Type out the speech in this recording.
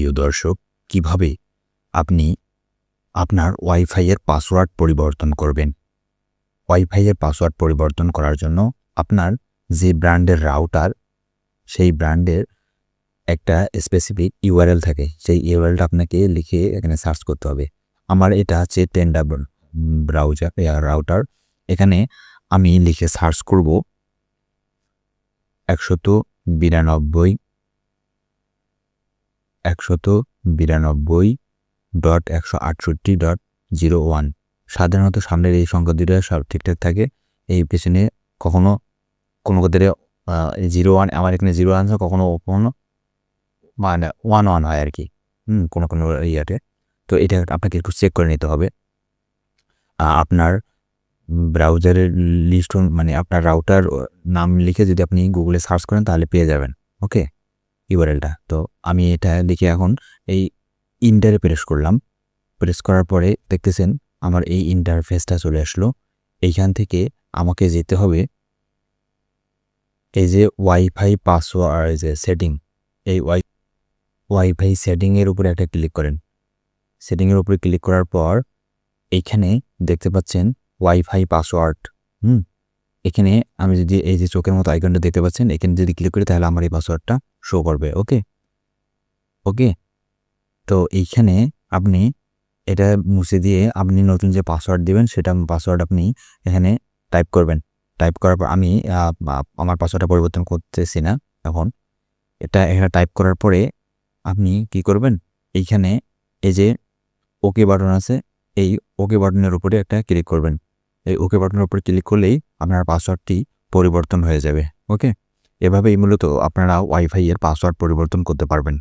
প্রিয় দর্শক, কিভাবে আপনি আপনার ওয়াইফাইয়ের পাসওয়ার্ড পরিবর্তন করবেন। ওয়াইফাইয়ের পাসওয়ার্ড পরিবর্তন করার জন্য আপনার যে ব্র্যান্ডের রাউটার, সেই ব্র্যান্ডের একটা স্পেসিফিক ইউআরএল থাকে। সেই ইউআরএলটা আপনাকে লিখে এখানে সার্চ করতে হবে। আমার এটা হচ্ছে টেন্ডা রাউটার। এখানে আমি লিখে সার্চ করব 192.168.01। সাধারণত সামনের এই সংখ্যা দুটো সব ঠিকঠাক থাকে, এই পেছনে কখনো কোনো ক্ষেত্রে 01, আমার এখানে 0 আছে, কখনো মানে 11 হয় আর কি, কোনো ইয়াতে। তো এটা আপনাকে একটু চেক করে নিতে হবে। আপনার ব্রাউজারের লিস্ট মানে আপনার রাউটার নাম লিখে যদি আপনি গুগলে সার্চ করেন তাহলে পেয়ে যাবেন, ওকে, ইউআরএলটা। তো আমি এটা লিখে এখন এই ইন্টারে প্রেস করলাম। প্রেস করার পরে দেখতেছেন আমার এই ইন্টারফেসটা চলে আসলো। এইখান থেকে আমাকে যেতে হবে এই যে ওয়াইফাই পাসওয়ার্ড, যে সেটিং, এই ওয়াইফাই সেটিংয়ের উপরে একটা ক্লিক করেন। সেটিংয়ের উপরে ক্লিক করার পর এইখানে দেখতে পাচ্ছেন ওয়াইফাই পাসওয়ার্ড। এখানে আমি যদি এই যে চোখের মতো আইকনটা দেখতে পাচ্ছেন, এখানে যদি ক্লিক করি তাহলে আমার এই পাসওয়ার্ডটা শো করবে। ওকে। তো এইখানে আপনি এটা মুছে দিয়ে আপনি নতুন যে পাসওয়ার্ড দিবেন সেটা পাসওয়ার্ড আপনি এখানে টাইপ করবেন। টাইপ করার পর আমি আমার পাসওয়ার্ডটা পরিবর্তন করতেছি না এখন। এখানে টাইপ করার পরে আপনি কি করবেন, এইখানে এই যে ওকে বাটন আছে, এই ওকে বাটনের উপরে একটা ক্লিক করবেন। এই ওকে বাটনের উপরে ক্লিক করলেই আপনার পাসওয়ার্ডটি পরিবর্তন হয়ে যাবে। ওকে, এভাবেই মূলত আপনারা ওয়াইফাইয়ের পাসওয়ার্ড পরিবর্তন করতে পারবেন।